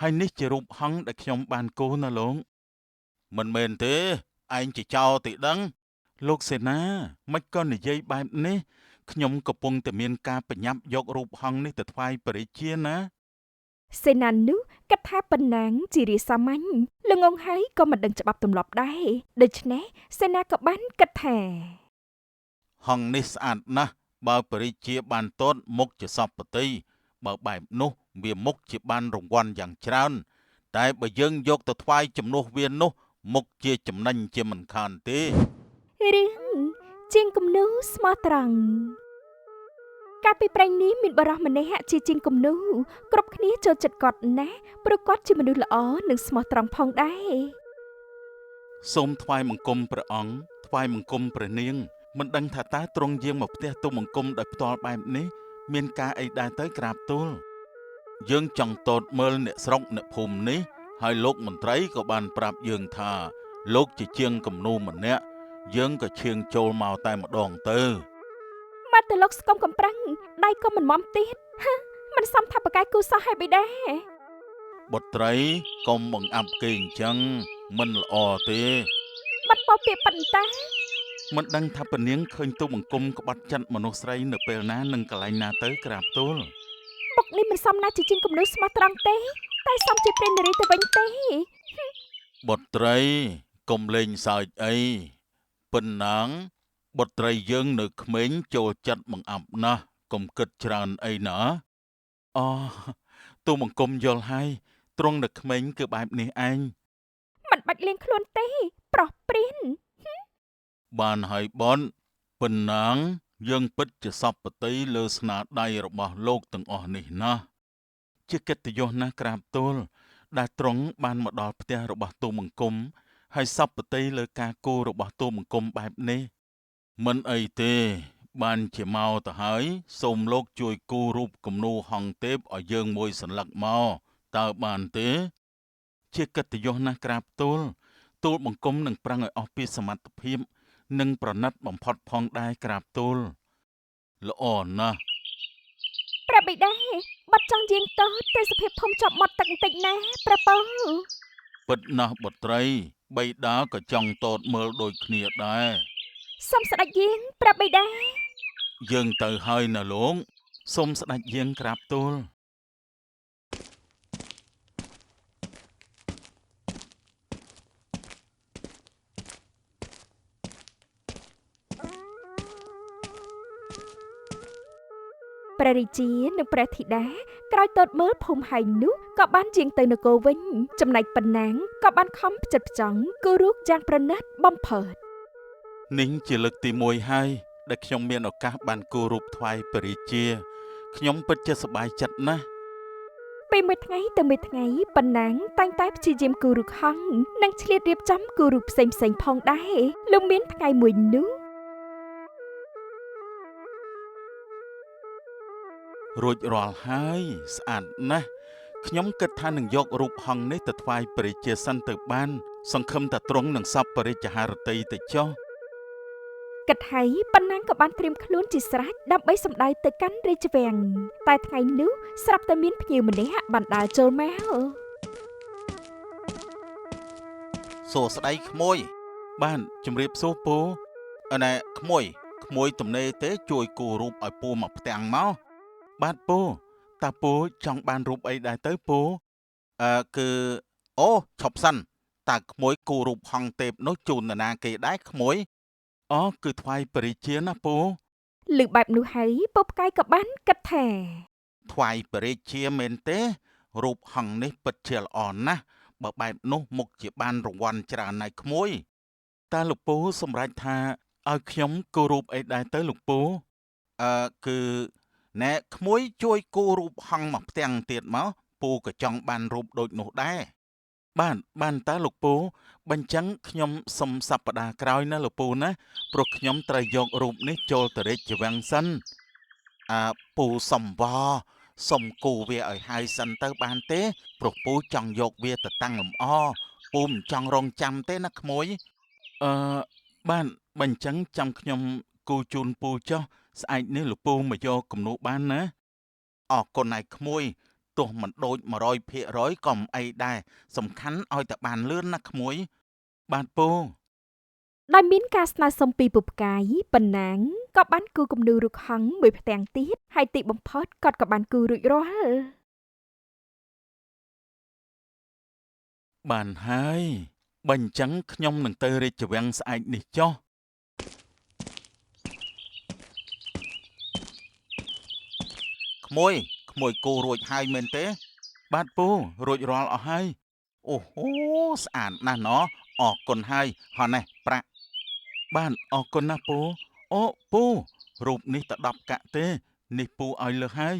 ហើយនេះជារូបហង្សដែលខ្ញុំបានគូរណាលោកមិនមែនទេឯងជាចោរទីដឹងលោកសេនាមិនក៏និយាយបែបនេះខ្ញុំកំពុងតែមានការប្រញាប់យករូបហង្សនេះទៅថ្វាយព្រះរាជាណាសេនានោះគិតថាប៉ុណ្ណាងជារាសាមញ្ញល្ងងហើយក៏មិនដឹងច្បាប់ទម្លាប់ដែរដូច្នេះសេនាក៏បានគិតថា ហង្សនេះស្អាតណាស់បើព្រះរាជាបានទតមុខជាសពតិបើបែបនោះវាមុខជាបានរង្វាន់យ៉ាងច្រើនតែបើយើងយកទៅថ្វាយជំនួសវានោះមុខជាចំណេញជាមិនខានទេរឿងជាងគំនូស្មោះត្រង់កាលពីព្រេងនេះមានបរិះម្នាក់ជាជាងគំនូគ្រប់គ្នាចូលចិត្តគាត់ណាស់ព្រោះគាត់ជាមនុស្សល្អនិងស្មោះត្រង់ផងដែរ សូមថ្វាយបង្គំព្រះអង្គថ្វាយបង្គំព្រះនាងមិនដឹងថាតើទ្រង់យាងមកផ្ទះទូលបង្គំដោយផ្ទាល់បែបនេះមានការអីដែរទៅក្រាបទូលយើងចង់តតមើលអ្នកស្រុកអ្នកភូមិនេះហើយលោកមន្ត្រីក៏បានប្រាប់យើងថាលោកជាជាងគំនូម្នាក់យើងក៏ឈៀងចូលមកតែម្ដងទៅមកទៅលោកស្គមកំប្រឹងដៃក៏មិនមមទៀតមិនសមថាបកាយគូសោះឲ្យបិតាបុត្រីកុំបង្អាប់គេអញ្ចឹងមិនល្អទេបាត់ពោពាក្យប៉ុន្តែមិនដឹងថាពនាងឃើញទូបង្គំក្បត់ចិត្តមនុស្សស្រីនៅពេលណានិងកន្លែងណាទៅក្រាបទូលបុកនេះមិនសមណាស់ជាជាងគំនូស្មោះត្រង់ទេតែសមជាព្រះនារីទៅវិញទេ បុត្រីកុំលេងសើចអីប៉ុណ្ណាងបុត្រីយើងនៅក្មេងចូលចិត្តបង្អាប់ណាស់កុំគិតច្រើនអីណាអូទូបង្គំយល់ហើយទ្រង់នៅក្មេងគឺបែបនេះឯងមិនបាច់លេងខ្លួនទេប្រុសព្រានបានហើយបនប៉ុណ្ណាងយើងពិតជាសពតិលើស្នាដៃរបស់លោកទាំងអស់នេះណាជាកិត្តិយសណាស់ក្រាបទូលដែលទ្រង់បានមកដល់ផ្ទះរបស់ទូបង្គំហើយសពតិលើការគោរបស់ទូបង្គំបែបនេះមិនអីទេបានជាមកទៅហើយសូមលោកជួយគូររូបគំនូហង្សទេពឲ្យយើងមួយសន្លឹកមកតើបានទេជាកិត្តិយសណាស់ក្រាបទូលបង្គំនឹងប្រឹងឲ្យអស់ពីសមត្ថភាពនិងប្រណិតបំផុតផងដែរក្រាបទូលល្អណាស់ព្រះបិតាបាត់ចង់យាងទៅទេសភាពភូមិជាប់មាត់ទឹកបន្តិចណាព្រះពៅពិតណាស់បុត្រីបិតាក៏ចង់តតមើលដូចគ្នាដែរសូមស្ដេចយាងព្រះបិតាយើងទៅហើយណាលោកសូមស្ដេចយាងក្រាបទូលព្រះរាជានិងព្រះធីតាក្រោយទតមើលភូមិហើយនោះក៏បានជាងទៅនគរវិញចំណែកប៉ុណ្ណាងក៏បានខំផ្ចិតផ្ចង់គូររូបយ៉ាងប្រណិតបំផុតនេះជាលើកទី1ហើយដែលខ្ញុំមានឱកាសបានគូររូបថ្វាយព្រះរាជាខ្ញុំពិតជាសប្បាយចិត្តណាស់ពីមួយថ្ងៃទៅមួយថ្ងៃប៉ុណ្ណាងតែងតែព្យាយាមគូររូបហង្សនិងឆ្លៀតរៀបចំគូររូបផ្សេងៗផងដែរលុំមានថ្ងៃមួយនោះរួចរាល់ហើយស្អាតណាស់ខ្ញុំគិតថានឹងយករូបហង្សនេះទៅថ្វាយព្រះរាជាសិនទៅបានសង្ឃឹមថាទ្រង់នឹងសពព្រះរាជហឫទ័យទៅចុះគិតហើយប៉ុណ្ណាងក៏បានត្រៀមខ្លួនជាស្រេចដើម្បីសម្ដៅទៅកាន់រាជវាំងតែថ្ងៃនោះស្រាប់តែមានភ្ញៀវម្នាក់បានដើរចូលមកសួស្ដីក្មួយបានជម្រាបសួរពូណែក្មួយទំនេរទេជួយគូររូបឲ្យពូមកផ្ទាំងមកបាទពូតើពូចង់បានរូបអីដែរទៅពូគឺអូឈប់សិនតើក្មួយគូររូបហង្សទេពនោះជូននរណាគេដែរក្មួយអូគឺថ្វាយព្រះរាជាណាពូឮបែបនោះហើយពុកផ្កាយក៏បានគិតថាថ្វាយព្រះរាជាមែនទេរូបហង្សនេះពិតជាល្អណាស់បើបែបនោះមុខជាបានរង្វាន់ច្រើនណាស់ក្មួយតើលោកពូសម្រេចថាឲ្យខ្ញុំគូររូបអីដែរទៅលោកពូគឺណែក្មួយជួយគូររូបហង្សមកផ្ទាំងទៀតមកពូក៏ចង់បានរូបដូចនោះដែរបានតើលោកពូបញ្ចឹងខ្ញុំសុំសប្តាហ៍ក្រោយណាលោកពូណាព្រោះខ្ញុំត្រូវយករូបនេះចូលទៅរាជវាំងសិនពូសំវសុំគូវាឲ្យហើយសិនទៅបានទេព្រោះពូចង់យកវាទៅតាំងលម្អពូមិនចង់រងចាំទេណាក្មួយអឺបានបើអញ្ចឹងចាំខ្ញុំគូជូនពូចុះស្អែកនេះលោកពូមកយកគំនូបានណាអរគុណឯក្មួយ ទោះមិនដូច100%ក៏មិនអីដែរសំខាន់ឲ្យតែបានលឿនណាក្មួយបាទពូ ដោយមានការស្នើសុំពីពុកផ្កាយប៉ុណ្ណាងក៏បានគូរគំនូររូបហង្សមួយផ្ទាំងទៀតហើយទីបំផុតគាត់ក៏បានគូររួចរាល់ បានហើយបើអញ្ចឹងខ្ញុំនឹងទៅរាជវាំងស្អែកនេះចុះក្មួយគូរួចហើយមែនទេបាទពូរួចរាល់អស់ហើយអូហូស្អាតណាស់ណោះអរគុណហើយហ៎នេះប្រាក់បានអរគុណណាស់ពូអូពូរូបនេះតែ10កាក់ទេនេះពូឲ្យលើសហើយ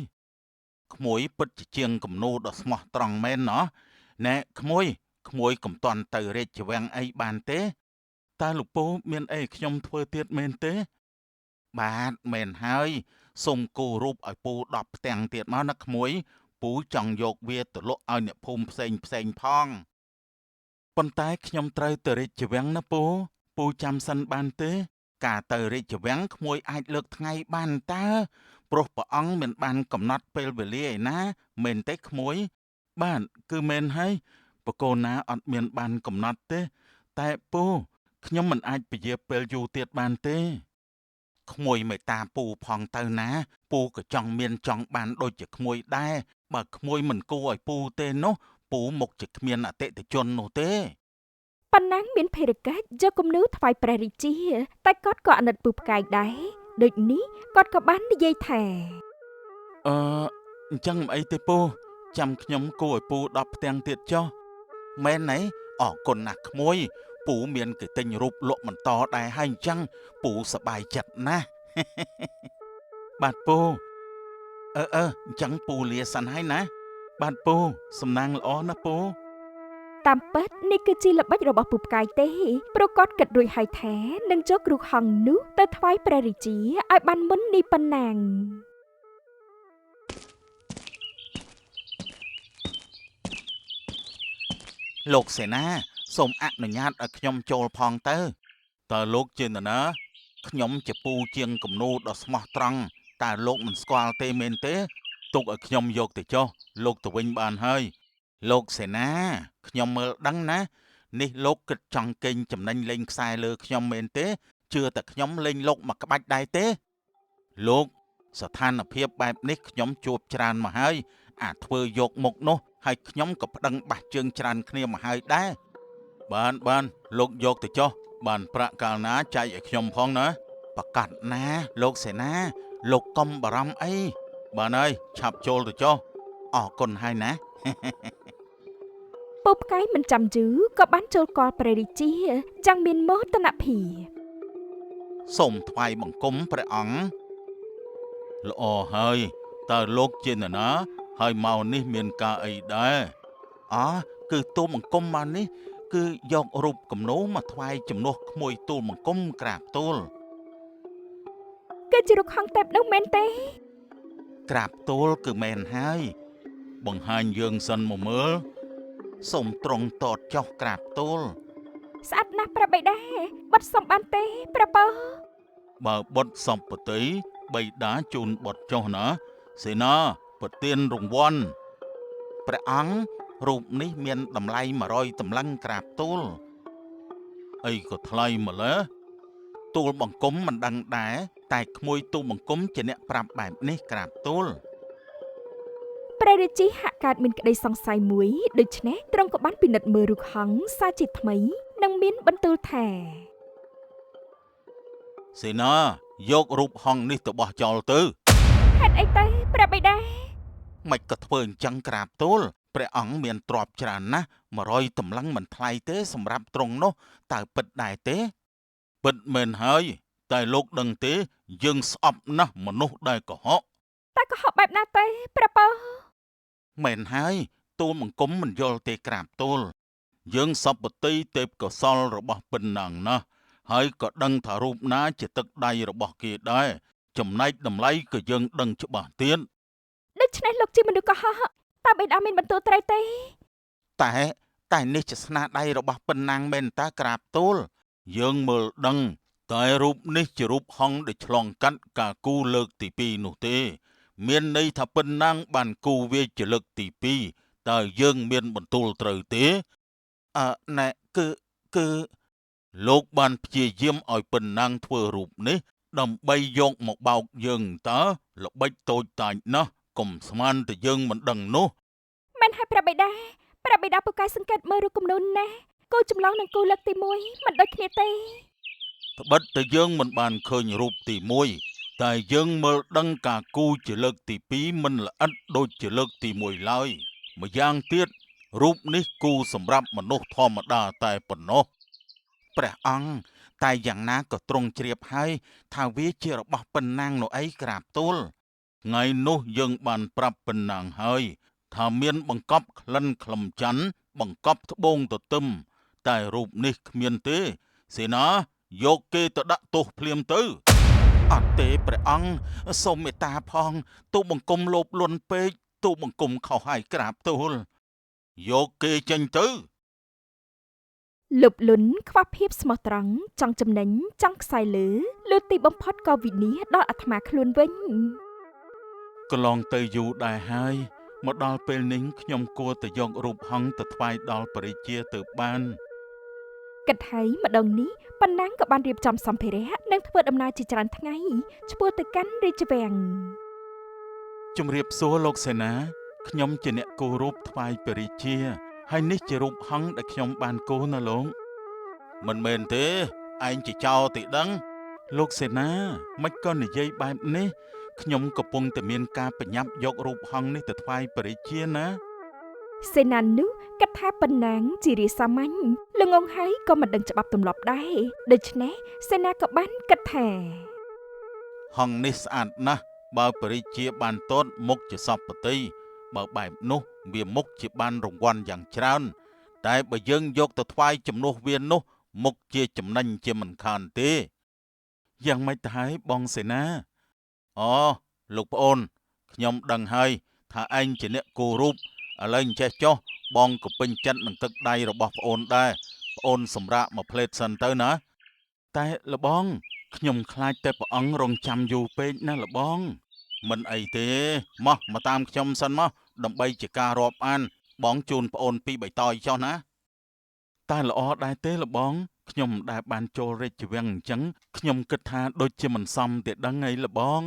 ក្មួយពិតជាជាងគំនូរដ៏ស្មោះត្រង់មែនណោះណែក្មួយកុំតន់ទៅរាជវាំងអីបានទេតើលោកពូមានអីខ្ញុំធ្វើទៀតមែនទេបាទមែនហើយសូមគូររូបឲ្យពូ10ផ្ទាំងទៀតមកណាក្មួយពូចង់យកវាទៅលក់ឲ្យអ្នកភូមិផ្សេងផងប៉ុន្តែខ្ញុំត្រូវទៅរាជវាំងណាពូចាំសិនបានទេការទៅរាជវាំងក្មួយអាចលើកថ្ងៃបានតើព្រោះព្រះអង្គមិនបានកំណត់ពេលវេលាឯណាមែនទេក្មួយបាទគឺមែនហើយបកូនណាអត់មានបានកំណត់ទេតែពូខ្ញុំមិនអាចពជាពេលយូរទៀតបានទេក្មួយមេតាពូផងទៅណាពូក៏ចង់មានចង់បានដូចជាក្មួយដែរបើក្មួយមិនគួរឲ្យពូទេនោះពូមុខជាគ្មានអតិថិជននោះទេប៉ុណ្ណាងមានភារកិច្ចយកគំនូរថ្វាយព្រះរាជាតែគាត់ក៏អាណិតពុកផ្កាយដែរដូចនេះគាត់ក៏បាននិយាយថា អញ្ចឹងមិនអីទេពូចាំខ្ញុំគួរឲ្យពូ10ផ្ទាំងទៀតចុះមែនទេអរគុណណាស់ក្មួយពូមានគេទិញរូបលក់បន្តដែរហើយអញ្ចឹងពូសប្បាយចិត្តណាស់ បាទពូអញ្ចឹងពូលាសិនហើយណាបាទពូសំណាងល្អណាស់ពូតាមពិតនេះគឺជាល្បិចរបស់ពុកផ្កាយទេព្រោះគាត់គិតរួចហើយថានឹងយកគ្រូហង្សនោះទៅថ្វាយព្រះរាជាឲ្យបានមុននេះប៉ុណ្ណាងលោកសេនាសូមអនុញ្ញាតឲ្យខ្ញុំចូលផងទៅតើលោកជានរណាខ្ញុំជាពូជាងគំនូរដ៏ស្មោះត្រង់តើលោកមិនស្គាល់ទេមែនទេទុកឲ្យខ្ញុំយកទៅចុះលោកទៅវិញបានហើយលោកសេនាខ្ញុំមើលដឹងណានេះលោកគិតចង់កេងចំណេញលេងខ្សែលើខ្ញុំមែនទេជឿតែខ្ញុំលេងលោកមកក្បាច់ដែរទេលោកស្ថានភាពបែបនេះខ្ញុំជួបច្រើនមកហើយអាធ្វើយកមុខនោះហើយខ្ញុំក៏ប្តឹងបាសជើងច្រើនគ្នាមកហើយដែរបានលោកយកទៅចុះបានប្រាក់កាលណាចែកឲ្យខ្ញុំផងណាប្រកាសណាលោកសេនាលោកកុំបារម្ភអីបានហើយឆាប់ចូលទៅចុះអរគុណហើយណា ពុកផ្កាយមិនចាំយូរក៏បានចូលកលព្រះរាជាយ៉ាងមានមោទនភាពសូមថ្វាយបង្គំព្រះអង្គល្អហើយតើលោកជានរណាហើយមកនេះមានការអីដែរគឺទូលបង្គំមកនេះគឺយករូបគំនូរមកថ្វាយជំនួសក្មួយទូលបង្គំក្រាបទូលគឺជារូបហង្សទេពនោះមែនទេក្រាបទូលគឺមែនហើយបង្ហាញយើងសិនមកមើលសូមត្រង់តតចុះក្រាបទូលស្អាតណាស់ព្រះបិតាបាត់សំបានទេព្រះពើបើបុតសំពតិបិតាជូនបុតចុះណាសេនាប្រទានរង្វាន់ព្រះអង្គរូបនេះមានតម្លៃ100តម្លឹងក្រាបទូលអីក៏ថ្លៃម្ល៉េះទូលបង្គំមិនដឹងដែរតែក្មួយទូលបង្គំជាអ្នកប្រាប់បែបនេះក្រាបទូលព្រះរាជាហាក់កើតមានក្តីសង្ស័យមួយដូច្នេះទ្រង់ក៏បានពិនិត្យមើលរូបហង្សសាជាថ្មីនិងមានបន្ទូលថាសេនាយករូបហង្សនេះទៅបោះចោលទៅហេតុអីទៅព្រះបិតាមិនក៏ធ្វើអញ្ចឹងក្រាបទូលព្រះអង្គមានទ្រព្យច្រើនណាស់100តម្លឹងមិនថ្លៃទេសម្រាប់ទ្រង់នោះតើពិតដែរទេពិតមែនហើយតែលោកដឹងទេយើងស្អប់ណាស់មនុស្សដែលកុហកតែកុហកបែបណាទេព្រះពើមែនហើយទូលបង្គំមិនយល់ទេក្រាបទូលយើងសពតិទេពកោសលរបស់ពិនណាងណាស់ហើយក៏ដឹងថារូបណាជាទឹកដៃរបស់គេដែរចំណែកតម្លៃក៏យើងដឹងច្បាស់ទៀតដូច្នេះលោកជាមនុស្សកុហកតើបិតាមានបន្ទូលត្រូវទេតែនេះជាស្នាដៃរបស់ពិនណាងមែនតើក្រាបទូលយើងមើលដឹងតែរូបនេះជារូបហង្សដែលឆ្លងកាត់ការគូលើកទី2នោះទេ មានន័យថាប៉ុណ្ណាងបានគូវាជាលើកទី2តើយើងមានបន្ទូលត្រូវទេណែគឺលោកបានព្យាយាមឲ្យប៉ុណ្ណាងធ្វើរូបនេះដើម្បីយកមកបោកយើងតើល្បិចតូចតាចណាស់កុំស្មានតែយើងមិនដឹងនោះ មិនហើយព្រះបិតាពូកែសង្កេតមើលរូបគំនូរណាគូចម្លងនឹងគូលើកទី1មិនដូចគ្នាទេត្បិតតែយើងមិនបានឃើញរូបទី1តែយើងមើលដឹងការគូជាលើកទី2មិនល្អិតដូចជាលើកទី1ឡើយម្យ៉ាងទៀតរូបនេះគូសម្រាប់មនុស្សធម្មតាតែប៉ុណ្ណោះព្រះអង្គតែយ៉ាងណាក៏ទ្រង់ជ្រាបហើយថាវាជារបស់ប៉ុណ្ណាងនោះអីក្រាបទូលថ្ងៃនោះយើងបានប្រាប់ប៉ុណ្ណាងហើយថាមានបង្កប់ក្លិនខ្លឹមច័ន្ទបង្កប់ត្បូងទទឹមតែរូបនេះគ្មានទេសេនាយកគេទៅដាក់ទោសភ្លាមទៅអត់ទេព្រះអង្គសូមមេត្តាផងទូបង្គំលោភលន់ពេកទូបង្គំខុសហើយក្រាបទូលយកគេចេញទៅលុបលុនខ្វះភាពស្មោះត្រង់ចង់ចំណេញចង់ខ្សែលើលុតទីបំផុតក៏វិនិច្ឆ័យដល់អាត្មាខ្លួនវិញកន្លងទៅយូរដែរហើយមកដល់ពេលនេះខ្ញុំគួរតែយករូបហង្សទៅថ្វាយដល់ព្រះរាជាទៅបានគិតហើយម្ដងនេះប៉ុណ្ណាងក៏បានរៀបចំសម្ភារៈនិងធ្វើដំណើរជាច្រើនថ្ងៃឆ្ពោះទៅកាន់រាជវាំងជំរាបសួរលោកសេនាខ្ញុំជាអ្នកគូររូបថ្វាយព្រះរាជាហើយនេះជារូបហង្សដែលខ្ញុំបានគូរណាលោកមិនមែនទេឯងជាចោរទីដឹងលោកសេនាមិនក៏និយាយបែបនេះខ្ញុំកំពុងតែមានការប្រញាប់យករូបហង្សនេះទៅថ្វាយព្រះរាជាណាសេនានោះគិតថាប៉ុណ្ណាងជារាសាមញ្ញល្ងងហើយក៏មិនដឹងច្បាប់ទម្លាប់ដែរដូច្នេះសេនាក៏បានគិតថាហង្សនេះស្អាតណាស់បើព្រះរាជាបានទតមុខជាសពតិបើបែបនោះវាមុខជាបានរង្វាន់យ៉ាងច្រើនតែបើយើងយកទៅថ្វាយជំនួសវានោះមុខជាចំណេញជាមិនខានទេយ៉ាងម៉េចទៅហើយបងសេនាអូលោកប្អូនខ្ញុំដឹងហើយថាឯងជាអ្នកគូររូបឥឡូវអញ្ចេះចុះបងក៏ពេញចិត្តនឹងទឹកដៃរបស់ប្អូនដែរប្អូនសម្រាកមួយផ្លេតសិនទៅណាតែលបងខ្ញុំខ្លាចតែព្រះអង្គរងចាំយូរពេកណាលបងមិនអីទេមកតាមខ្ញុំសិនមកដើម្បីជាការរាប់អានបងជូនប្អូនពីរបីតយចុះណាតែល្អដែរទេលបងខ្ញុំមិនដែលបានចូលរាជវាំងអញ្ចឹងខ្ញុំគិតថាដូចជាមិនសមទេដឹងអីលបង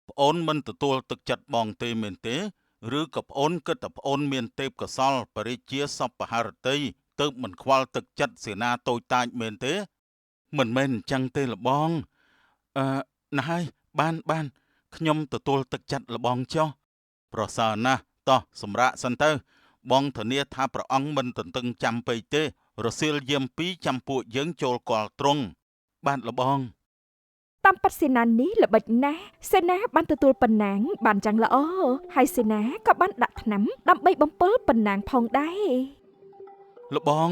ប្អូនមិនទទួលទឹកចិត្តបងទេមែនទេឬក៏ប្អូនគិតថាប្អូនមានទេពកោសល្យបរិជាសពហរតីទើបមិនខ្វល់ទឹកចិត្តសេនាតូចតាចមែនទេមិនមែនអញ្ចឹងទេលបងណាស់ហើយបានខ្ញុំទទួលទឹកចិត្តលបងចុះប្រសើរណាស់តោះសម្រាកសិនទៅបងធានាថាព្រះអង្គមិនទន្ទឹងចាំពេកទេរសៀលយាម2ចាំពួកយើងចូលគាល់ទ្រង់បានលបងតាមពិតសេនានេះល្បិចណាស់សេនាបានទទួលប៉ុណ្ណាងបានយ៉ាងល្អហើយសេនាក៏បានដាក់ថ្នាំដើម្បីបំពុលប៉ុណ្ណាងផងដែរលបង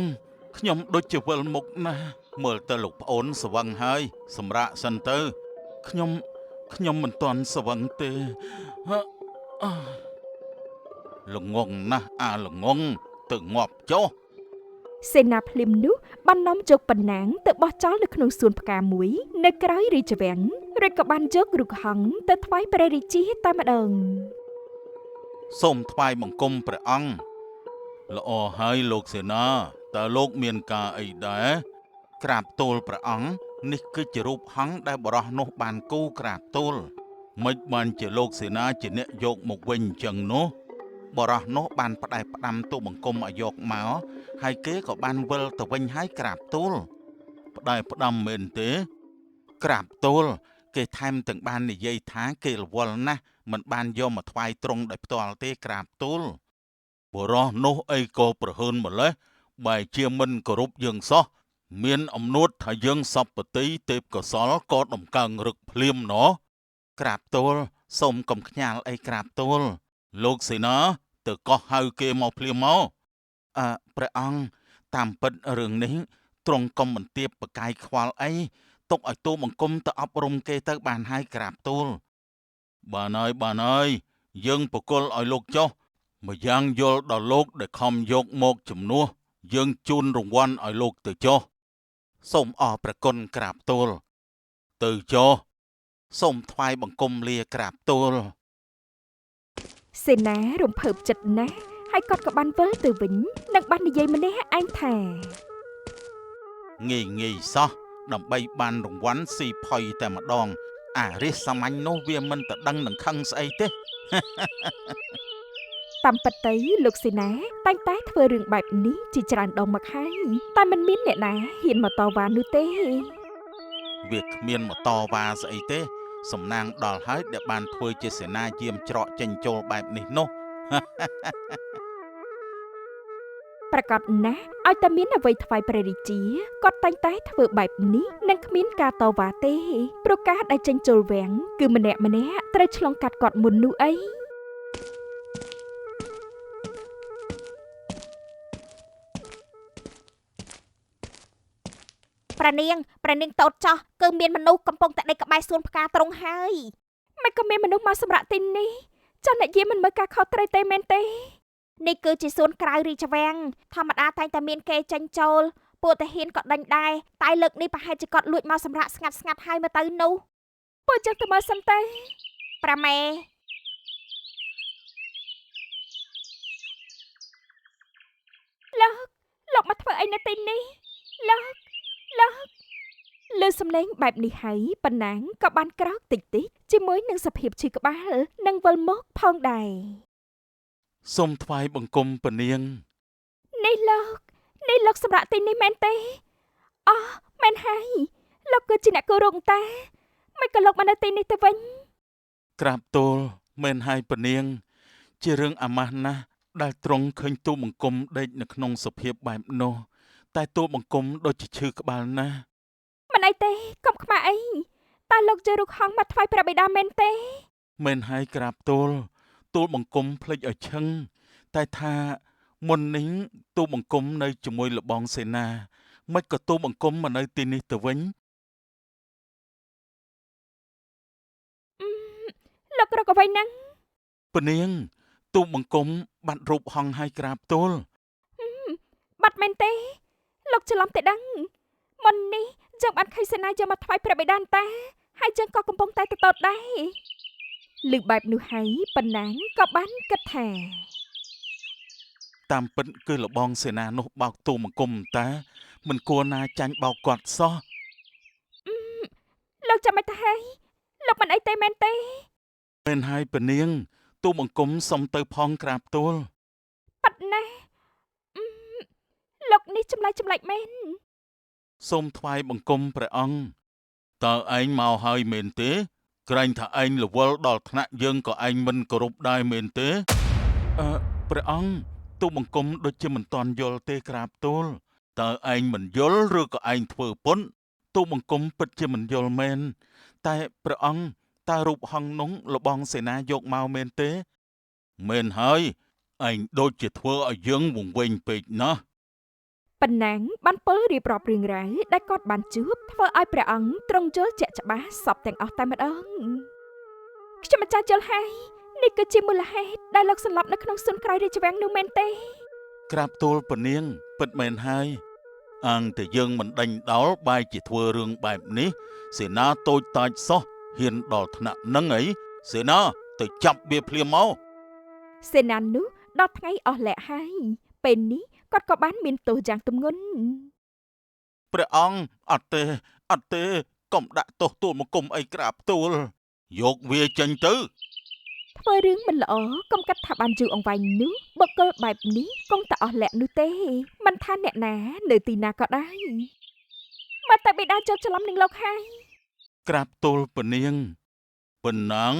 ខ្ញុំដូចជាវិលមុខណាស់មើលទៅលោកប្អូនស្វឹងហើយសម្រាកសិនទៅខ្ញុំមិនទាន់ស្វឹងទេល្ងងណាស់ល្ងងទៅងាប់ចុះសេនាភ្លាមនោះបាននាំយកប៉ុណ្ណាងទៅបោះចោលនៅក្នុងសួនផ្កាមួយនៅក្រៅរាជវាំងរួចក៏បានយករូបហង្សទៅថ្វាយព្រះរាជាតែម្ដងសូមថ្វាយបង្គំព្រះអង្គល្អហើយលោកសេនាតើលោកមានការអីដែរក្រាបទូលព្រះអង្គនេះគឺជារូបហង្សដែលបរោះនោះបានគូក្រាបទូលមិនបានជាលោកសេនាជាអ្នកយកមកវិញអញ្ចឹងនោះបរោះនោះបានផ្ដែផ្ដាំទូបង្គំឲ្យយកមកហើយគេក៏បានវិលទៅវិញហើយក្រាបទូលផ្ដែផ្ដាំមែនទេក្រាបទូលគេថែមទាំងបាននិយាយថាគេរវល់ណាស់មិនបានយកមកថ្វាយទ្រង់ដោយផ្ទាល់ទេក្រាបទូលបរោះនោះអីក៏ប្រហើនម្លេះបែរជាមិនគោរពយើងសោះមានអំណួតថាយើងសពតិទេពកោសលក៏ដំកើងរឹកភ្លាមណោះក្រាបទូលសូមកុំខ្ញាល់អីក្រាបទូលលោកសេនាទៅកោះហៅគេមកភ្លាមមកព្រះអង្គតាមពិតរឿងនេះទ្រង់កុំបន្ទាបប្រកាយខ្វល់អីទុកឲ្យទូបង្គំទៅអប់រំគេទៅបានហើយក្រាបទូលបានហើយយើងបកគលឲ្យលោកចុះម្យ៉ាងយល់ដល់លោកដែលខំយកមកជំនួសយើងជូនរង្វាន់ឲ្យលោកទៅចុះសូមអរព្រះគុណក្រាបទូលទៅចុះសូមថ្វាយបង្គំលាក្រាបទូល សេនារំភើបចិត្តណាស់ហើយគាត់ក៏បានវិលទៅវិញនិងបាននិយាយម្នាក់ឯងថា ងាយសោះដើម្បីបានរង្វាន់ស៊ីផុយតែម្ដងអារិះសាមញ្ញនោះវាមិនទៅដឹងនឹងខឹងស្អីទេ តាមពិតទៅលោកសេនាតែងតែធ្វើរឿងបែបនេះជាច្រើនដងមកហើយតែមិនមានអ្នកណាហ៊ានមកតវ៉ានោះទេ វាគ្មានមកតវ៉ាស្អីទេសំណាងដល់ហើយដែលបានធ្វើជាសេនាយាមច្រកចេញចូលបែបនេះនោះ ប្រកាសណាស់ឲ្យតែមានអ្វីថ្វាយព្រះរាជាគាត់តែងតែធ្វើបែបនេះនិងគ្មានការតវ៉ាទេព្រោះការដែលចេញចូលវាំងគឺម្នាក់ត្រូវឆ្លងកាត់គាត់មុននោះអី ប្រនាងតូចចោះគឺមានមនុស្សកំពុងតែដេកក្បែរសួនផ្កាត្រង់ហើយ មិនក៏មានមនុស្សមកសម្រាប់ទីនេះចាអ្នកយាមមិនមើលការខុសត្រូវទេមែនទេ នេះគឺជាសួនក្រៅរាជវាំងធម្មតាតែងតែមានគេចេញចូលពួកតាហ៊ានក៏ដេញដែរតែលើកនេះប្រហែលជាគាត់លួចមកសម្រាប់ស្ងាត់ហើយមកទៅនោះ ពួកចឹងទៅមើលសិនទេ ប្រម៉ែ លោកមកធ្វើអីនៅទីនេះលោកលើសំឡេងបែបនេះហើយប៉ុណ្ណាងក៏បានក្រោកតិចជាមួយនឹងសភាពឈឺក្បាលនិងវិលមកផងដែរ សូមថ្វាយបង្គំពនាង នេះលោកសម្រាប់ទីនេះមែនទេអូមែនហើយលោកគឺជាអ្នកគោរពតាមិនក៏លោកមកនៅទីនេះទៅវិញ ក្រាបទូលមែនហើយពនាងជារឿងអាម៉ាស់ណាស់ដែលទ្រង់ឃើញទូលបង្គំដេកនៅក្នុងសភាពបែបនោះតែទូលបង្គំដូចជាឈឺក្បាលណាស់ មិនអីទេកុំខ្មាស់អីតើលោកជើរូបហងមកថ្វាយព្រះបិតាមែនទេ មែនហើយក្រាបទូលបង្គំភ្លេចឲ្យឈឹងតែថាមុននេះទូលបង្គំនៅជាមួយលបងសេនាមិនក៏ទូលបង្គំមកនៅទីនេះទៅវិញ លោករកអ្វីហ្នឹង ពនាងទូលបង្គំបាត់រូបហង្សឲ្យក្រាបទូល បាត់មែនទេលោកច្រឡំតែដឹងមុននេះយើងបានឃើញសេនាយកមកថ្វាយព្រះបិតាតាហើយយើងក៏កំពុងតែទៅតតដែរលឺបែបនោះហើយប៉ុណ្ណាងក៏បានគិតថា តាមពិតគឺលបងសេនានោះបោកទូលបង្គំតាមិនគួរណាចាញ់បោកគាត់សោះ លោកចាំមិនទៅហើយលោកមិនអីទេមែនទេ មែនហើយពនាងទូលបង្គំសុំទៅផងក្រាបទូល ប៉ាត់ណាលោកនេះចម្លែកមែន សូមថ្វាយបង្គំព្រះអង្គតើឯងមកហើយមែនទេក្រែងថាឯងរវល់ដល់ថ្នាក់យើងក៏ឯងមិនគោរពដែរមែនទេព្រះអង្គទូលបង្គំដូចជាមិនទាន់យល់ទេក្រាបទូលតើឯងមិនយល់ឬក៏ឯងធ្វើពុនទូលបង្គំពិតជាមិនយល់មែនតែព្រះអង្គតើរូបហង្សនោះលបងសេនាយកមកមែនទេមែនហើយឯងដូចជាធ្វើឲ្យយើងវង្វេងពេកណាស់ ប៉ុណ្ណាងបានពលរៀបរាប់រឿងរ៉ាវដែលគាត់បានជួបធ្វើឲ្យព្រះអង្គទ្រង់យល់ជាក់ច្បាស់សពទាំងអស់តែម្ដងខ្ញុំម្ចាស់យល់ហើយនេះគឺជាមូលហេតុដែលលោកសន្លប់នៅក្នុងសួនក្រៅរាជវាំងនោះមែនទេ ក្រាបទូលពនាងពិតមែនហើយអាងតែយើងមិនដេញដោលបែរជាធ្វើរឿងបែបនេះសេនាតូចតាចសោះហ៊ានដល់ថ្នាក់ហ្នឹងអីសេនាទៅចាប់វាភ្លាមមក សេនានោះដល់ថ្ងៃអស់លក្ខហើយពេលនេះគាត់ក៏បានមានទោសយ៉ាងទម្ងន់ ព្រះអង្គអត់ទេកុំដាក់ទោសទូលបង្គំអីក្រាបទូលយកវាចេញទៅ ធ្វើរឿងមិនល្អកុំកាត់ថាបានយូរអង្វែងនោះបុគ្គលបែបនេះគង់តែអស់លក្ខនោះទេមិនថាអ្នកណានៅទីណាក៏ដែរមកតែបិតាចូលច្រឡំនឹងលោកហើយ ក្រាបទូលពនាងប៉ុណ្ណាង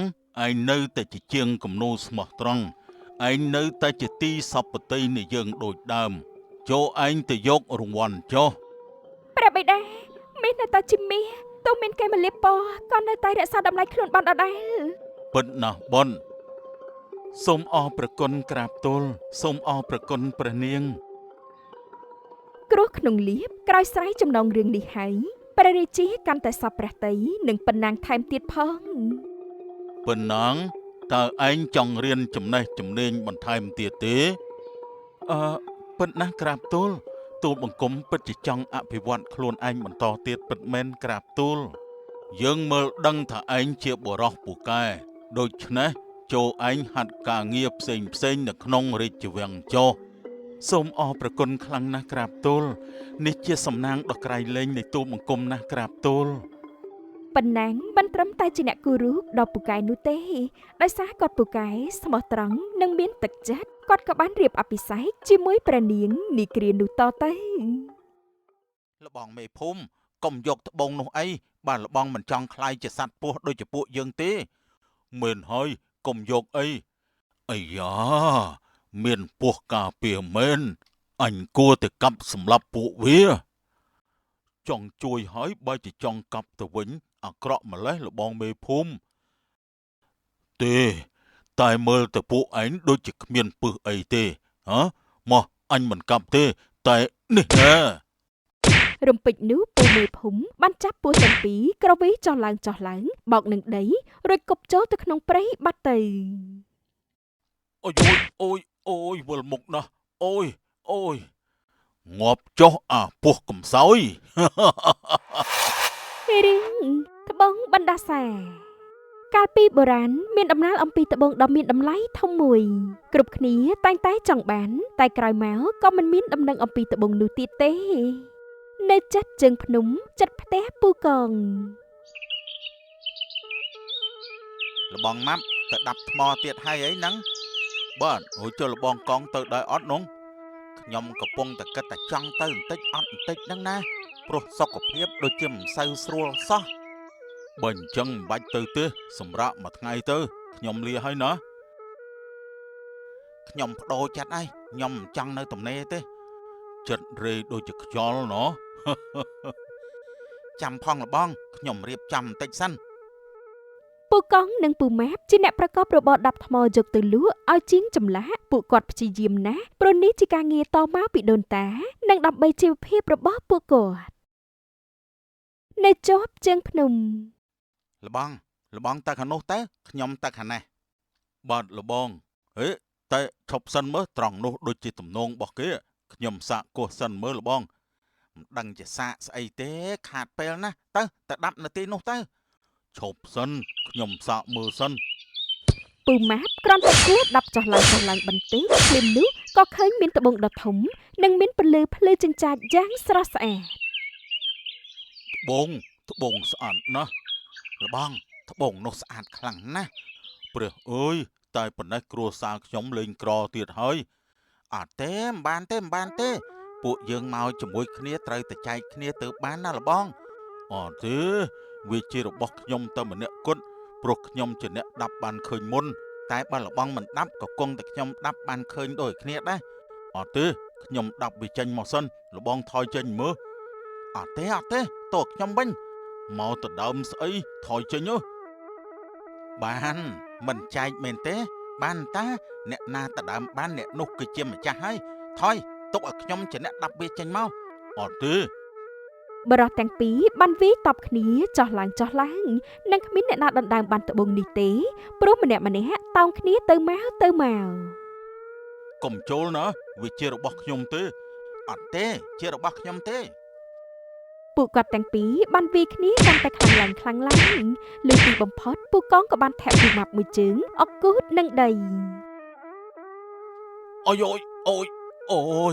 ឯងនៅតែជាជាងគំនូស្មោះត្រង់ឯងនៅតែជាទីសពតិនៃយើងដូចដើមចូលឯងទៅយករង្វាន់ចុះ ព្រះបិតាមាននៅតែជាមាសទោះមានគេមកលៀបពណ៌ក៏នៅតែរក្សាតម្លៃខ្លួនបានដដែល ពិតណាស់ប៉ុនសូមអរព្រគុណក្រាបទូលសូមអរព្រគុណព្រះនាង គ្រោះក្នុងលៀបក្រោយស្រ័យចំណងរឿងនេះហើយព្រះរាជាកាន់តែសពព្រះតីនិងប៉ុណ្ណាងថែមទៀតផង ប៉ុណ្ណាងតើឯងចង់រៀនចំណេះជំនាញបន្ថែមទៀតទេពិតណាស់ក្រាបទូលបង្គំពិតជាចង់អភិវឌ្ឍខ្លួនឯងបន្តទៀតពិតមែនក្រាបទូលយើងមើលដឹងថាឯងជាបុរសពូកែដូច្នេះ ចូលឯងហាត់ការងារផ្សេងនៅក្នុងរាជវាំងចុះសូមអរព្រគុណខ្លាំងណាស់ក្រាបទូលនេះជាសំណាងដ៏ក្រៃលែងនៃទូលបង្គំណាស់ក្រាបទូល ប៉ុណ្ណាមិនត្រឹមតែជាអ្នកគូរូដល់ពូកែនោះទេដោយសារគាត់ពូកែស្មោះត្រង់និងមានទឹកចិត្តគាត់ក៏បានរៀបអភិសេកជាមួយព្រះនាងនីគ្រានោះតទៅ លបងមេភូមិកុំយកត្បូងនោះអីបាទលបងមិនចង់ខ្លាយជាសត្វពស់ដូចជាពួកយើងទេមែនហើយកុំយកអីអាយ៉ាមានពស់ការពារមែនអញគួរតែកាប់សម្លាប់ពួកវាចង់ជួយហើយបើជាចង់កាប់ទៅវិញអាក្រក់ម្លេះលបងមេភូមិទេតែមើលទៅពួកឯងដូចជាគ្មានពឹសអីទេហ៎មកអញមិនកាប់ទេតែនេះណា រំពេចនោះពូមេភូមិបានចាប់ពស់ទាំងពីរក្រវីចុះឡើងបោកនឹងដីរួចគប់ចូលទៅក្នុងព្រៃបាត់ទៅ អូយវិលមុខណាស់អូយងាប់ចុះអាពស់កំសោយ រឿងត្បូងបណ្ដាសាកាលពីបុរាណមានដំណាលអំពីត្បូងដ៏មានតម្លៃធំមួយគ្រប់គ្នាតែងតែចង់បានតែក្រោយមកក៏មិនមានដំណឹងអំពីត្បូងនោះទៀតទេនៅចិត្តជើងភ្នំចិត្តផ្ទះពូកង លបងម៉ាប់ទៅដាប់ថ្មទៀតហើយអីហ្នឹងបាទរួចចូលលបងកងទៅដោយអត់នោះខ្ញុំកំពុងតែគិតតែចង់ទៅបន្តិចអត់បន្តិចហ្នឹងណាព្រោះសុខភាពដូចជាមិនសូវស្រួលសោះបើអញ្ចឹងមិនបាច់ទៅទេសម្រាប់មួយថ្ងៃទៅខ្ញុំលាហើយណាខ្ញុំបដូរចិត្តហើយខ្ញុំមិនចង់នៅទំនេរទេចិត្តរេដូចជាខ្យល់ណោះ ចាំផងលបងខ្ញុំរៀបចំបន្តិចសិន ពូកងនិងពូម៉ាប់ជាអ្នកប្រកបរបរដាប់ថ្មយកទៅលក់ឲ្យជាងចម្លាក់ពួកគាត់ព្យាយាមណាស់ព្រោះនេះជាការងារតមកពីដូនតានិងដើម្បីជីវភាពរបស់ពួកគាត់នៅជាប់ជើងភ្នំ លបងទៅខាងនោះទៅខ្ញុំទៅខាងនេះបាទលបងហេតែឈប់សិនមើលត្រង់នោះដូចជាទំនងរបស់គេខ្ញុំសាកគោះសិនមើលលបងមិនដឹងជាសាកស្អីទេខាតពេលណាទៅដាប់នៅទីនោះទៅឈប់សិនខ្ញុំសាកមើលសិន ពូម៉ាប់គ្រាន់តែគួរដាប់ចុះឡើងបន្តិចភ្លាមនោះក៏ឃើញមានត្បូងដ៏ធំនិងមានពន្លឺភ្លឺចិញ្ចាចយ៉ាងស្រស់ស្អាត ត្បូងស្អាតណាស់លបងត្បូងនោះស្អាតខ្លាំងណាស់ព្រះអើយតែប៉ុណ្ណេះគ្រួសារខ្ញុំលេងក្រទៀតហើយអត់ទេមិនបានទេពួកយើងមកជាមួយគ្នាត្រូវតែចែកគ្នាទៅបានណាលបងអត់ទេវាជារបស់ខ្ញុំតែម្នាក់គត់ព្រោះខ្ញុំជាអ្នកដាប់បានឃើញមុនតែបើលបងមិនដាប់ក៏គង់តែខ្ញុំដាប់បានឃើញដូចគ្នាដែរអត់ទេខ្ញុំដាប់វាចេញមកសិនលបងថយចេញមើលអត់ទេតើខ្ញុំវិញមកទៅដើមស្អីថយចេញបានមិនចែកមែនទេបានតាអ្នកណាទៅដើមបានអ្នកនោះគឺជាម្ចាស់ហើយថយទុកឲ្យខ្ញុំជាអ្នកដាប់វាចេញមកអត់ទេ បរិះទាំងពីរបានវាយតបគ្នាចុះឡើងនិងគ្មានអ្នកណាដណ្ដើមបានត្បូងនេះទេព្រោះម្នាក់តោងគ្នាទៅមក កុំចូលណាវាជារបស់ខ្ញុំទេអត់ទេជារបស់ខ្ញុំទេ ពួកគាត់ទាំងពីរបានវាយគ្នាកាន់តែខ្លាំងឡើងលើទីបំផុតពូកងក៏បានធាក់ពីម៉ាប់មួយជើងអុកគូតនឹងដី អូ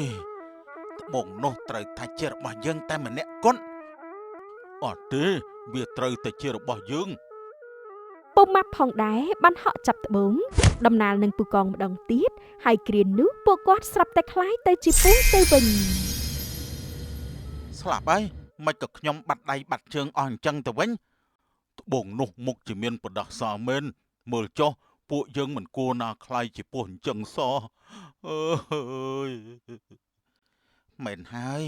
យត្បូងនោះត្រូវថាជារបស់យើងតែម្នាក់គត់អត់ទេវាត្រូវតែជារបស់យើង ពូម៉ាប់ផងដែរបានហក់ចាប់ត្បូងដំណាលនឹងពូកងម្ដងទៀតហើយគ្រានោះពួកគាត់ស្រាប់តែคล้ายទៅជាពូទៅវិញ ស្លាប់ហើយមិនក៏ខ្ញុំបាត់ដៃបាត់ជើងអស់អញ្ចឹងទៅវិញត្បូងនោះមុខជាមានប្រដាសាមែនមើលចុះពួកយើងមិនគួរណាខ្លាយជាពស់អញ្ចឹងសោះអើយមែនហើយ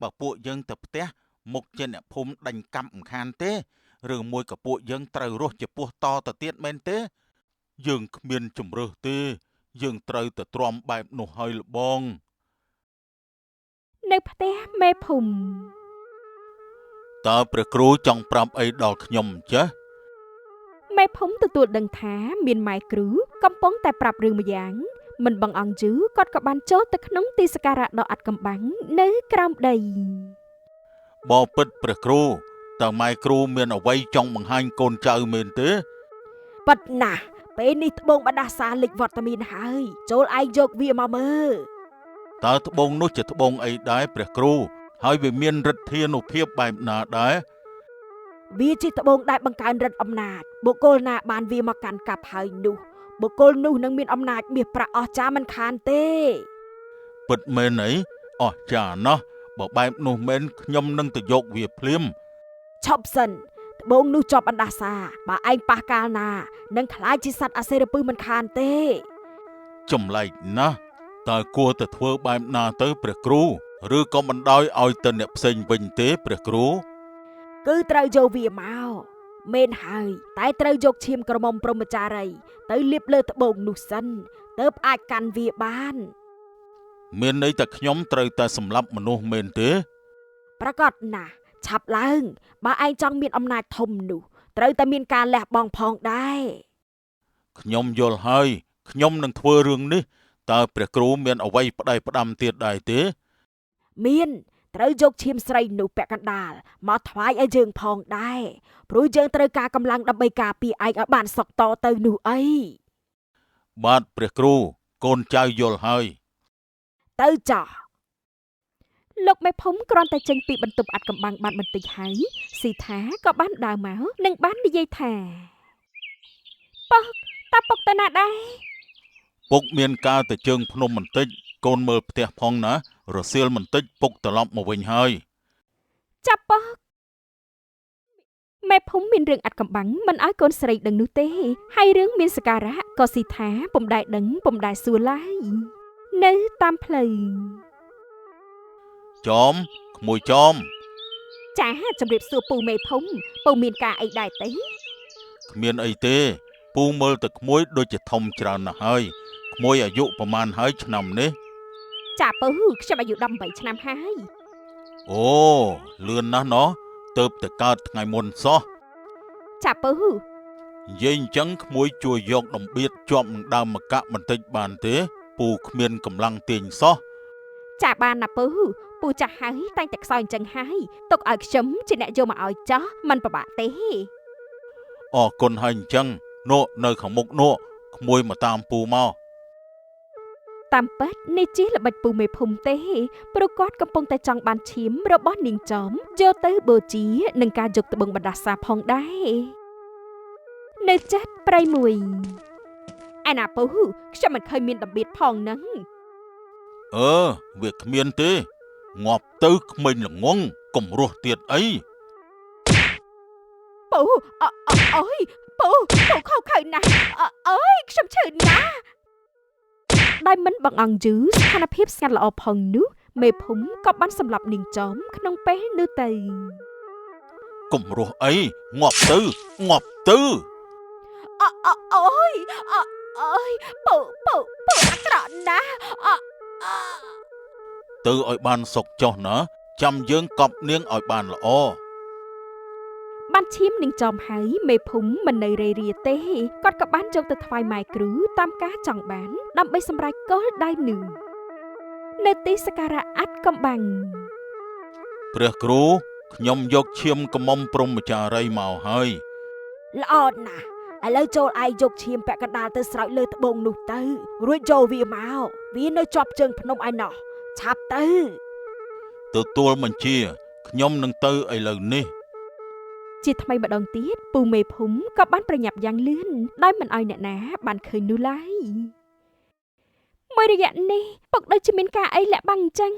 បើពួកយើងទៅផ្ទះមុខជាអ្នកភូមិដេញកាប់មិនខានទេឬមួយក៏ពួកយើងត្រូវរស់ជាពស់តទៅទៀតមែនទេយើងគ្មានជំរើសទេយើងត្រូវតែទ្រាំបែបនោះហើយលបង នៅផ្ទះមេភូមិ តើព្រះគ្រូចង់ប្រាប់អីដល់ខ្ញុំចេះ មេភូមិទទួលដឹងថាមានម៉ែគ្រូកំពុងតែប្រាប់រឿងម្យ៉ាងមិនបងអង្គយូគាត់ក៏បានចូលទៅក្នុងទីសក្ការៈដ៏អាត់កំបាំងនៅក្រោមដី បបិទ្ធព្រះគ្រូតើម៉ែគ្រូមានអ្វីចង់បង្ហាញកូនចៅមែនទេ ប៉ិតណាស់ព ពេលនេះត្បូងបណ្ដាសាលិចវត្តមានហើយចូលឯងយកវាមកមើល តើត្បូងនោះជាត្បូងអីដែរព្រះគ្រូហើយវាមានឫទ្ធានុភាពបែបណាដែរ វាជាត្បូងដែលបង្កើនឫទ្ធិអំណាចបុគ្គលណាបានវាមកកាន់កាប់ហើយនោះបុគ្គលនោះនឹងមានអំណាចមាសប្រាក់អស្ចារ្យមិនខានទេ ពិតមែនអីអស្ចារ្យណាស់បើបែបនោះមែនខ្ញុំនឹងទៅយកវាភ្លាម ឈប់សិនត្បូងនោះជាប់បណ្ដាសាបើឯងប៉ះកាលណានឹងខ្លាចជាសត្វអសិរពឹសមិនខានទេ ចម្លែកណាស់តើគួរតែធ្វើបែបណាទៅព្រះគ្រូឬក៏មិនដោយឲ្យទៅអ្នកផ្សេងវិញទេព្រះគ្រូ គឺត្រូវយកវាមកមែនហើយតែត្រូវយកឈាមក្រមុំព្រហ្មចារីទៅលាបលើត្បូងនោះសិនទើបអាចកាន់វាបាន មានន័យតែខ្ញុំត្រូវតែសម្លាប់មនុស្សមែនទេ ប្រកាសណាស់ឆាប់ឡើងបើឯងចង់មានអំណាចធំនោះត្រូវតែមានការលះបង់ផងដែរ ខ្ញុំយល់ហើយខ្ញុំនឹងធ្វើរឿងនេះតើព្រះគ្រូមានអ្វីផ្ដេសផ្ដាំទៀតដែរទេ មានត្រូវយកឈាមស្រីនោះពាក់កណ្ដាលមកថ្វាយឲ្យយើងផងដែរព្រោះយើងត្រូវការកម្លាំងដើម្បីការពារឯងឲ្យបានសុខតទៅនោះអី បាទព្រះគ្រូកូនចៅយល់ហើយ ទៅចោះ លោកមេភូមិគ្រាន់តែចេញពីបន្ទប់អាត់កំបាំងបានបន្តិចហើយស៊ីថាក៏បានដើរមកនិងបាននិយាយថាពុកតាពុកទៅណាដែរ ពុកមានការទៅជើងភ្នំបន្តិចកូនមើលផ្ទះផងណារសៀលបន្តិចពុកត្រឡប់មកវិញហើយ ចាប់ពុកមេភូមិមានរឿងអាត់កំបាំងមិនឲ្យកូនស្រីដឹងនោះទេហើយរឿងមានសការៈក៏ស៊ីថាពុំដែរដឹងពុំដែរសួរឡើយនៅតាមផ្លូវ ចំក្មួយចំ ចាជំរាបសួរពូមេភូមិពូមានការអីដែរទេ គ្មានអីទេពូមើលទៅក្មួយដូចជាធំច្រើនណាស់ហើយក្មួយអាយុប្រមាណហើយឆ្នាំនេះ ចាពូខ្ញុំអាយុ18ឆ្នាំហើយ អូលឿនណាស់ណោះទៅតែកើតថ្ងៃមុនសោះ ចាពូ និយាយអញ្ចឹងក្មួយជួយយកដំបៀតជាប់នឹងដើមមកៈបន្តិចបានទេពូគ្មានកម្លាំងទាញសោះ ចាបានណាពូពូចាស់ហើយតែងតែខ្សោយអញ្ចឹងហើយទុកឲ្យខ្ញុំជាអ្នកយកមកឲ្យចោះមិនពិបាកទេ អរគុណហើយអញ្ចឹងនោះនៅខាងមុខនោះក្មួយមកតាមពូមក តាមពិតនេះជាល្បិចពូមេភូមិទេព្រោះគាត់កំពុងតែចង់បានឈាមរបស់នាងចំយកទៅបូជានឹងការយកត្បូងបណ្ដាសាផងដែរនៅចិត្តប្រៃមួយឯណាពូខ្ញុំមិនឃើញមានដំបៀតផងហ្នឹង វាគ្មានទេងាប់ទៅក្មេងល្ងងកុំរស់ទៀតអី ពូអូយពូខៅណាស់អើយខ្ញុំឈឺណាស់ដោយមិនបង្អង់យឺស្ថានភាពស្ងាត់ល្អផងនោះមេភូមិក៏បានសម្លាប់នាងចំក្នុងពេលនោះទៅ កុំរស់អីងាប់ទៅអូយពូអាក្រក់ណាស់ ទៅឲ្យបានសុខចុះណាចាំយើងកប់នាងឲ្យបានល្អ បានឈាមនាងចំហើយមេភូមិមិននៅរេរាទេគាត់ក៏បានយកទៅថ្វាយម៉ែគ្រូតាមការចង់បានដើម្បីសម្រេចគោលដៅនេះនៅទីសក្ការៈអាត់កំបាំង ព្រះគ្រូខ្ញុំយកឈាមកំមុំព្រហ្មចារីមកហើយ ល្អណាស់ឥឡូវចូលឯងយកឈាមពាក់កណ្ដាលទៅស្រោចលើត្បូងនោះទៅរួចយកវាមកវានៅជាប់ជើងភ្នំឯណោះឆាប់ទៅ ទទួលបញ្ជាខ្ញុំនឹងទៅឥឡូវនេះ ជាថ្មីម្ដងទៀតពូមេភូមិក៏បានប្រញាប់យ៉ាងលឿនដោយមិនឲ្យអ្នកណាបានឃើញនោះឡើយមួយរយៈនេះពុកដូចជាមានការអីលាក់បាំងអញ្ចឹង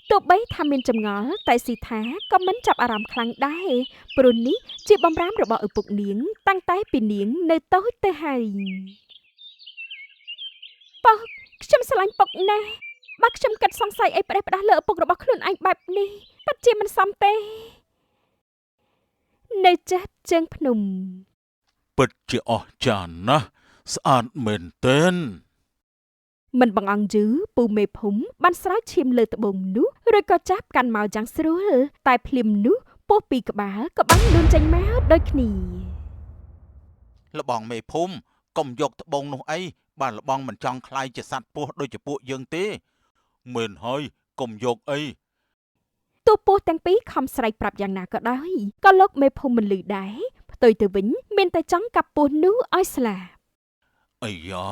ទោះបីថាមានចម្ងល់តែស៊ីថាក៏មិនចាប់អារម្មណ៍ខ្លាំងដែរព្រោះនេះជាបំរាមរបស់ឪពុកនាងតាំងតែពីនាងនៅតូចទៅហើយពុកខ្ញុំស្រឡាញ់ពុកណាស់បើខ្ញុំគិតសង្ស័យអីផ្ដេសផ្ដាស់លើឪពុករបស់ខ្លួនឯងបែបនេះពិតជាមិនសមទេនៅចេះជើងភ្នំ ពិតជាអស្ចារ្យណាស់ស្អាតមែនទែន មិនបង្អង់យឺពូមេភូមិបានស្រោចឈាមលើត្បូងនោះរួចក៏ចាប់កាន់មកយ៉ាងស្រួលតែភ្លាមនោះពោះពីក្បាលក៏បានលូនចេញមកដូចគ្នា លបងមេភូមិកុំយកត្បូងនោះអីបានលបងមិនចង់ខ្លាយជាសត្វពស់ដូចជាពួកយើងទេមែនហើយកុំយកអី ទោះពោះទាំងពីរខំស្រែកប្រាប់យ៉ាងណាក៏ដោយក៏លោកមេភូមិមិនលឺដែរផ្ទុយ ទុយទៅវិញមានតែចង់កាប់ពស់នោះឲ្យស្លាប់ អាយ៉ា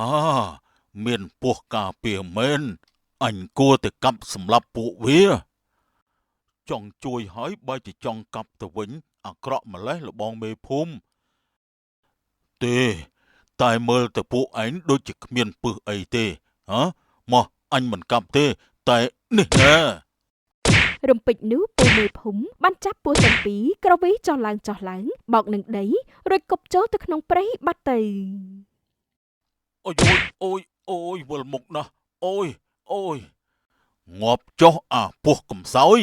មានពស់ការពារមែនអញគួរតែកាប់សម្លាប់ពួកវាចង់ជួយឲ្យបើជាចង់កាប់ទៅវិញអាក្រក់ម្លេះលបងមេភូមិទេតែមើលទៅពួកឯងដូចជាគ្មានពឹសអីទេហ៎មកអញមិនកាប់ទេតែនេះណែ រំពេចនោះពូមេភូមិបានចាប់ពស់ទាំងពីរក្រវីចុះឡើងបោកនឹងដីរួចគប់ចូលទៅក្នុងព្រៃបាត់ទៅ អូយវិលមុខណាស់អូយងាប់ចុះអាពស់កំសោយ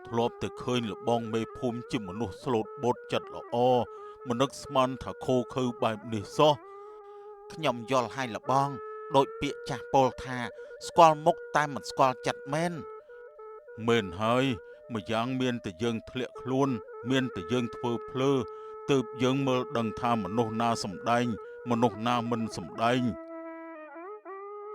ធ្លាប់តែឃើញលបងមេភូមិជាមនុស្សស្លូតបូតចិត្តល្អមិននឹកស្មានថាខូខើបែបនេះសោះខ្ញុំយល់ឲ្យលបងដូចពាក្យចាស់ពោលថាស្គាល់មុខតែមិនស្គាល់ចិត្តមែនហើយម្យ៉ាងមានតែយើងធ្លាក់ខ្លួនមានតែយើងធ្វើភ្លើទើបយើងមើលដឹងថាមនុស្សណាសំដែងមនុស្សណាមិនសំដែង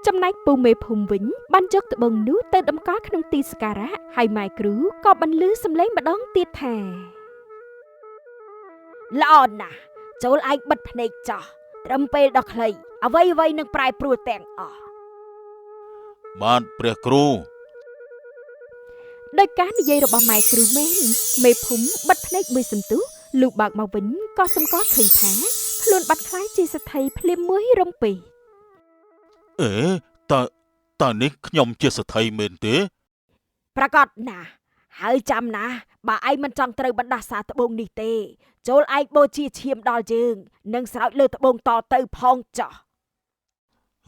ចំណែកពូមេភូមិវិញបានយកត្បូងនោះទៅតម្កល់ក្នុងទីសក្ការៈហើយម៉ែគ្រូក៏បន្លឺសំឡេងម្ដងទៀតថា ល្អណាស់ចូលឯងបិទភ្នែកចោះត្រឹមពេលដ៏ខ្លីអ្វីនឹងប្រែប្រួលទាំងអស់ បាទព្រះគ្រូ ដោយការនិយាយរបស់ម៉ែគ្រូមែនមេភូមិបិទភ្នែកមួយសន្ទុះលុះបើកមកវិញក៏សម្គាល់ឃើញថាខ្លួនបាត់ខ្លាយជាសទ្ធិភ្លាមមួយរំពេច អេតើនេះខ្ញុំជាសទ្ធិមែនទេ ប្រកាសណាស់ហើយចាំណាបើឯងមិនចង់ត្រូវបណ្ដាសាត្បូងនេះទេចូលឯងបូជាឈាមដល់យើងនិងស្រោចលើត្បូងតទៅផងចោះ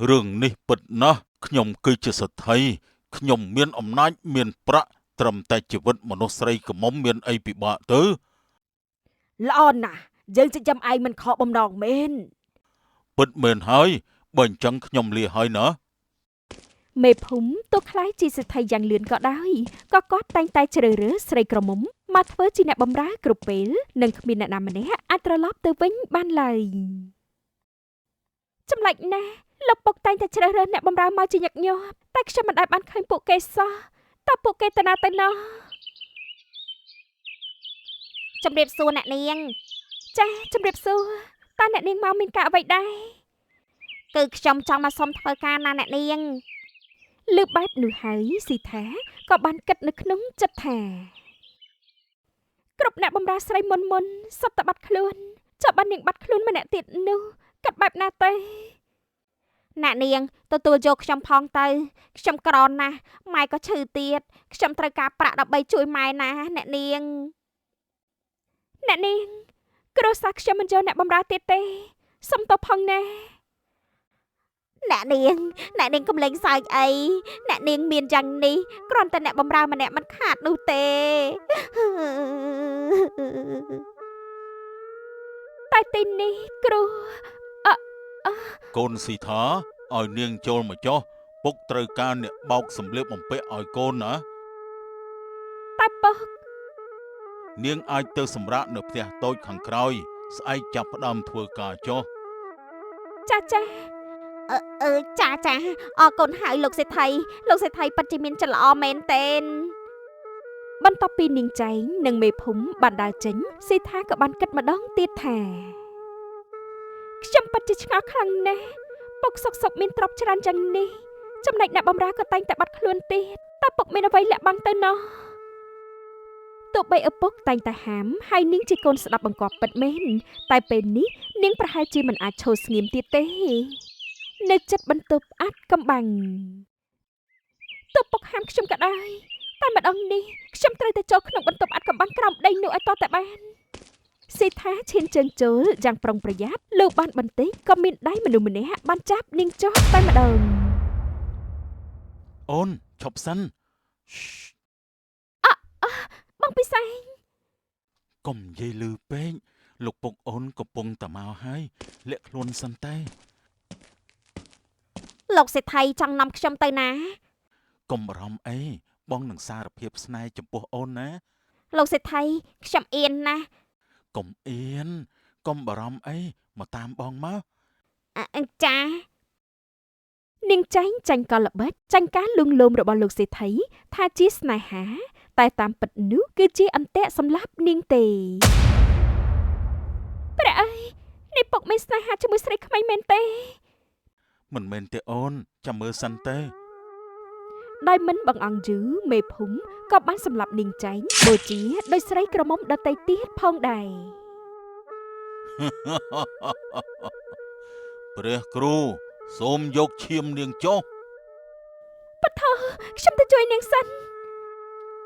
រឿងនេះពិតណាស់ខ្ញុំគឺជាសទ្ធិខ្ញុំមានអំណាចមានប្រាក់ត្រឹមតែជីវិតមនុស្សស្រីកមុំមានអីពិបាកទៅ ល្អណាស់យើងចិញ្ចឹមឯងមិនខកបំណងមែន ពិតមែនហើយបើអញ្ចឹងខ្ញុំលាហើយណា មេភូមិទោះខ្លាយជាសទ្ធិយ៉ាងលឿនក៏ដោយក៏គាត់តែងតែជ្រើសរើសស្រីក្រមុំមកធ្វើជាអ្នកបម្រើគ្រប់ពេលនិងគ្មានអ្នកណាម្នាក់អាចត្រឡប់ទៅវិញបានឡើយចម្លែកណាស់លោកពុកតែងតែជ្រើសរើសអ្នកបម្រើមកជាញឹកញាប់តែខ្ញុំមិនដែលបានឃើញពួកគេសោះតើពួកគេទៅណាទៅណោះ ជំរាបសួរអ្នកនាង ចាជំរាបសួរតើអ្នកនាងមកមានការអ្វីដែរ គឺខ្ញុំចង់មកសុំធ្វើការណាអ្នកនាង លឺបែបនោះហើយស៊ីថាក៏បានគិតនៅក្នុងចិត្តថាគ្រប់អ្នកបម្រើស្រីមុនសុទ្ធតែបាត់ខ្លួនចុះបាននាងបាត់ខ្លួនម្នាក់ទៀតនោះគិតបែបណាទៅ អ្នកនាងទទួលយកខ្ញុំផងទៅខ្ញុំក្រណាស់ម៉ែក៏ឈឺទៀតខ្ញុំត្រូវការប្រាក់ដើម្បីជួយម៉ែណាអ្នកនាង អ្នកនាងគ្រួសារខ្ញុំមិនយកអ្នកបម្រើទៀតទេសុំទោសផងណា អ្នកនាងកំលេងសើចអីអ្នកនាងមានយ៉ាងនេះគ្រាន់តែអ្នកបម្រើម្នាក់មិនខាតនោះទេ តែទីនេះគ្រូ កូនស៊ីថាឲ្យនាងចូលមកចុះពុកត្រូវការអ្នកបោកសម្លៀកបំពាក់ឲ្យកូនណា តែពុក នាងអាចទៅសម្រាកនៅផ្ទះតូចខាងក្រោយស្អែកចាប់ផ្ដើមធ្វើការចុះ ចា ចាអរគុណហើយលោកសេដ្ឋីពិតជាមានចិត្តល្អមែនទែន បន្ទាប់ពីនាងចែងនិងមេភូមិបានដើរចេញស៊ីថាក៏បានគិតម្ដងទៀតថាខ្ញុំពិតជាឆ្ងល់ខ្លាំងណាស់ពុកសុកមានទ្រព្យច្រើនយ៉ាងនេះចំណែកអ្នកបម្រើក៏តែងតែបាត់ខ្លួនទៀតតើពុកមានអ្វីលាក់បាំងទៅណោះទោះបីឪពុកតែងតែហាមហើយនាងជាកូនស្ដាប់បង្គាប់ពិតមែនតែពេលនេះនាងប្រហែលជាមិនអាចឈរស្ងៀមទៀតទេនៅចិត្តបន្ទប់អាត់កំបាំងទោះពុកហាមខ្ញុំក៏ដោយតែម្ដងនេះខ្ញុំត្រូវតែចូលក្នុងបន្ទប់អាត់កំបាំងក្រោមដីនោះឲ្យតតែបានស៊ីថាឈានជើងចូលយ៉ាងប្រុងប្រយ័ត្នលោកបានបន្តិចក៏មានដៃមនុស្សម្នាក់បានចាប់នាងចុះតែម្ដង អូនឈប់សិន បងពិសេស កុំនិយាយលឺពេកលោកពុកអូនកំពុងតែមកហើយលាក់ខ្លួនសិនតែ លោកសេដ្ឋីចង់នាំខ្ញុំទៅណា កុំបារម្ភអីបងនឹងសារភាពស្នេហ៍ចំពោះអូនណា លោកសេដ្ឋីខ្ញុំអៀនណាស់ កុំអៀនកុំបារម្ភអីមកតាមបងមក ចា នាងចាញ់ក៏ល្បិចចាញ់ការលួងលោមរបស់លោកសេដ្ឋីថាជាស្នេហា តែតាមពិតនោះគឺជាអន្ទាក់សម្លាប់នាងទេព្រះអើយនេះពុកមានស្នេហាជាមួយស្រីក្មេងមែនទេ មិនមែនទេអូនចាំមើលសិនទៅ ដោយមិនបង្អង់យូរមេភូមិក៏បានសម្លាប់នាងចែងបូជាដោយស្រីក្រមុំដតីទៀតផងដែរ ព្រះគ្រូសូមយកឈាមនាងចុះ បថោខ្ញុំទៅជួយនាងសិន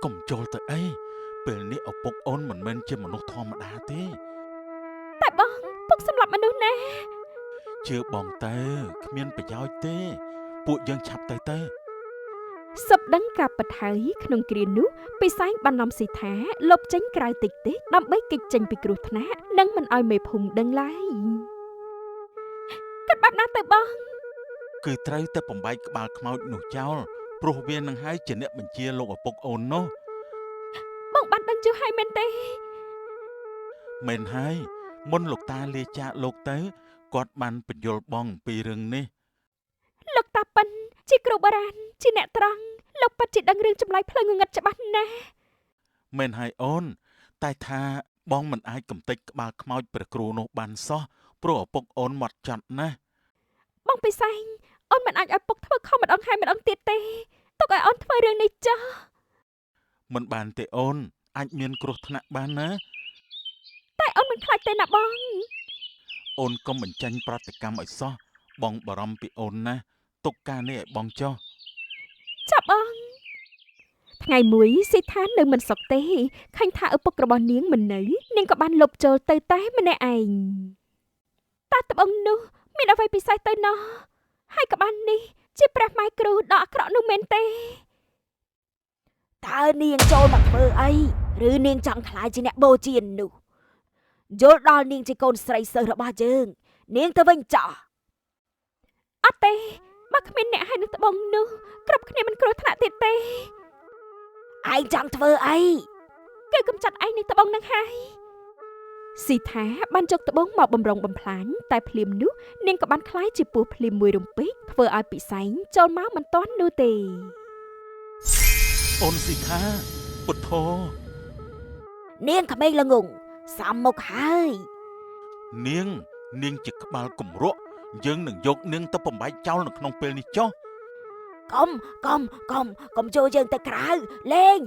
ក ុំចូលទៅអីពេលនេះឪពុកអូនមិនមែនជាមនុស្សធម្មតាទេ តែបងពុកសម្លាប់មនុស្សណា ជឿបងទៅគ្មានប្រយោជន៍ទេពួកយើងឆាប់ទៅ សពដឹងការពិតហើយក្នុងគ្រានោះពិសែងបាននាំស៊ីថាលុបចេញក្រៅតិចដើម្បីគេចចេញពីគ្រោះថ្នាក់និងមិនឲ្យមេភូមិដឹងឡើយគាត់បាត់ណាស់ទៅបង គឺត្រូវតែបំបែកក្បាលខ្មោចនោះចោលព្រោះវានឹងហើយជាអ្នកបញ្ជាលោកឪពុកអូននោះ បងបានដឹងជឿហើយមែនទេ មែនហើយមុនលោកតាលាចាកលោកទៅគាត់បានបញ្យល់បងអំពីរឿងនេះ លោកតាប៉ិនជាគ្រូបារាណជាអ្នកត្រង់លោកប៉ិនជាដឹងរឿងចម្លើយផ្លូវងងឹតច្បាស់ណាស់ មែនហើយអូនតែថាបងមិនអាចកំទេចក្បាលខ្មោចព្រះគ្រូនោះបានសោះព្រោះឪពុកអូនមកចាត់ណាស់ បងពិសែងអូនមិនអាចឲ្យពុកធ្វើខុសម្ដងហើយម្ដងទៀតទេទុកឲ្យអូនធ្វើរឿងនេះចោះ មិនបានទេអូនអាចមានគ្រោះថ្នាក់បានណា តែអូនមិនខ្លាចទេណាបង អូនកុំបញ្ចេញប្រតិកម្មឲ្យសោះបងបារម្ភពីអូនណាទុកការនេះឲ្យបងចុះ ចាប់បងថ្ងៃមួយស៊ីថានៅមិនសុខទេឃើញថាឪពុករបស់នាងមិននៅនាងក៏បានលុបចូលទៅតែម្នាក់ឯងតាត្បូងនោះមានអ្វីពិសេសទៅណោះហើយក៏បាននេះជាព្រះម៉ែគ្រូដ៏អាក្រក់នោះមែនទេ តើនាងចូលមកធ្វើអីឬនាងចង់ខ្លាចជាអ្នកបូជានោះយល់ដល់នាងជាកូនស្រីសិស្សរបស់យើងនាងទៅវិញចោះ អត់ទេបើគ្មានអ្នកហើយនឹងត្បូងនោះគ្រប់គ្នាមិនគ្រោះថ្នាក់ទៀតទេ ឯងចង់ធ្វើអី គឺកំចាត់ឯងនឹងត្បូងនឹងហើយស៊ីថាបានយកត្បូងមកបំរុងបំផ្លាញតែភ្លាមនោះនាងក៏បានខ្លាយជាពស់ភ្លាមមួយរំពេចធ្វើឲ្យពិសែងចូលមកមិនទាន់នោះទេ អូនស៊ីថាពុទ្ធោ នាងក្មេងល្ងងសំមុខហើយ នាងជាក្បាលគម្រក់យើងនឹងយកនាងទៅបំបែកចោលនៅក្នុងពេលនេះចុះ កុំចូលយើងទៅក្រៅលេង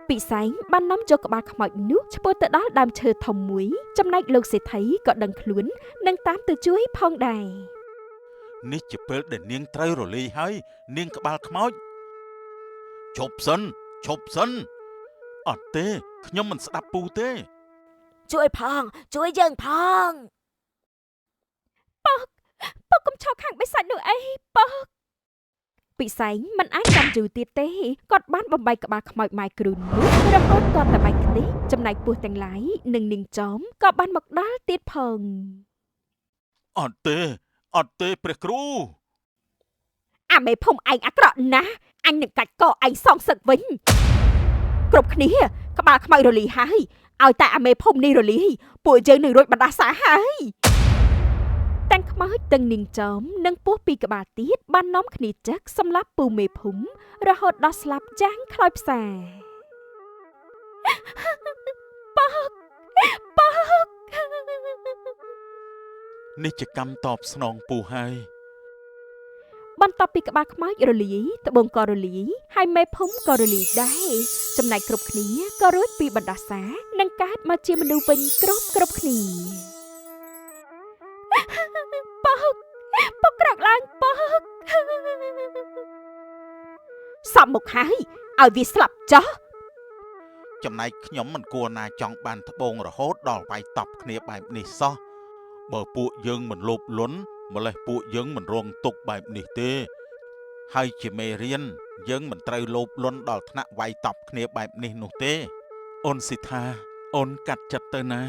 ពិសែងបាននាំយកក្បាលខ្មោចនោះឆ្ពោះទៅដល់ដើមឈើធំមួយចំណែកលោកសេដ្ឋីក៏ដឹងខ្លួននឹងតាមទៅជួយផងដែរ នេះជាពេលដែលនាងត្រូវរលាយហើយនាងក្បាលខ្មោចឈប់សិនអត់ទេខ្ញុំមិនស្ដាប់ពូទេ ជួយផងជួយយើងផង ពុកកុំឆោតខាងបិសាចនោះអីពុកពិសែងមិនអាចចាំយូរទៀតទេគាត់បានបំបែកក្បាលខ្មោចម៉ែគ្រូនោះរហូតទាល់តែបែកខ្ទេចចំណែកពស់ទាំងឡាយនិងនាងចំក៏បានមកដល់ទៀតផង អត់ទេព្រះគ្រូ អាមេភូមិឯងអាក្រក់ណាស់អញនឹងកាច់កឯងសងសឹកវិញគ្រប់គ្នាក្បាលខ្មោចរលាយហើយឲ្យតែអាមេភូមិនេះរលាយពួកយើងនឹងរួចបណ្ដាសាហើយទាំងខ្មោចទាំងនាងចំនិងពស់ពីរក្បាលទៀតបាននាំគ្នាចឹកសម្លាប់ពូមេភូមិរហូតដល់ស្លាប់យ៉ាងខ្លោចផ្សាប៉ក នេះជាកម្មតបស្នងពូហើយ បន្ទាប់ពីក្បាលខ្មោចរលាយត្បូងក៏រលាយហើយមេភូមិក៏រលាយដែរចំណែកគ្រប់គ្នាក៏រួចពីបណ្ដាសានិងកើតមកជាមនុស្សវិញគ្រប់គ្នាពុកក្រោកឡើងពុកសំមុខហើយឲ្យវាស្លាប់ចោះ ចំណែកខ្ញុំមិនគួរណាចង់បានត្បូងរហូតដល់វាយតប់គ្នាបែបនេះសោះបើពួកយើងមិនលោភលន់ម្លេះពួកយើងមិនរងទុក្ខបែបនេះទេហើយជាមេរៀនយើងមិនត្រូវលោភលន់ដល់ថ្នាក់វាយតប់គ្នាបែបនេះនោះទេអូនស៊ីថាអូនកាត់ចិត្តទៅណា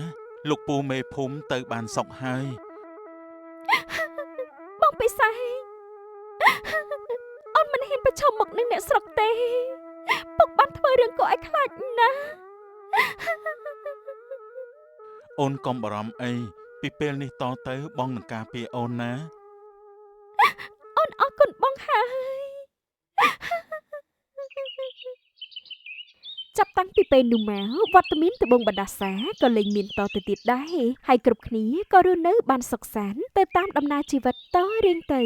លោកពូមេភូមិទៅបានសុខហើយ បងពិសែងអូនមិនហ៊ានប្រឈមមុខនឹងអ្នកស្រុកទេពុកបានធ្វើរឿងគួរឲ្យខ្លាចណាស់ អូនកុំបារម្ភអីពីពេលនេះតទៅបងនឹងការពារអូនណា អូនអរគុណបងហើយ ចាប់តាំងពីពេលនោះមកវត្តមានត្បូងបណ្ដាសាក៏លែងមានតទៅទៀតដែរហើយគ្រប់គ្នាក៏រស់នៅបានសុខសាន្តទៅតាមដំណើរជីវិតតរៀងទៅ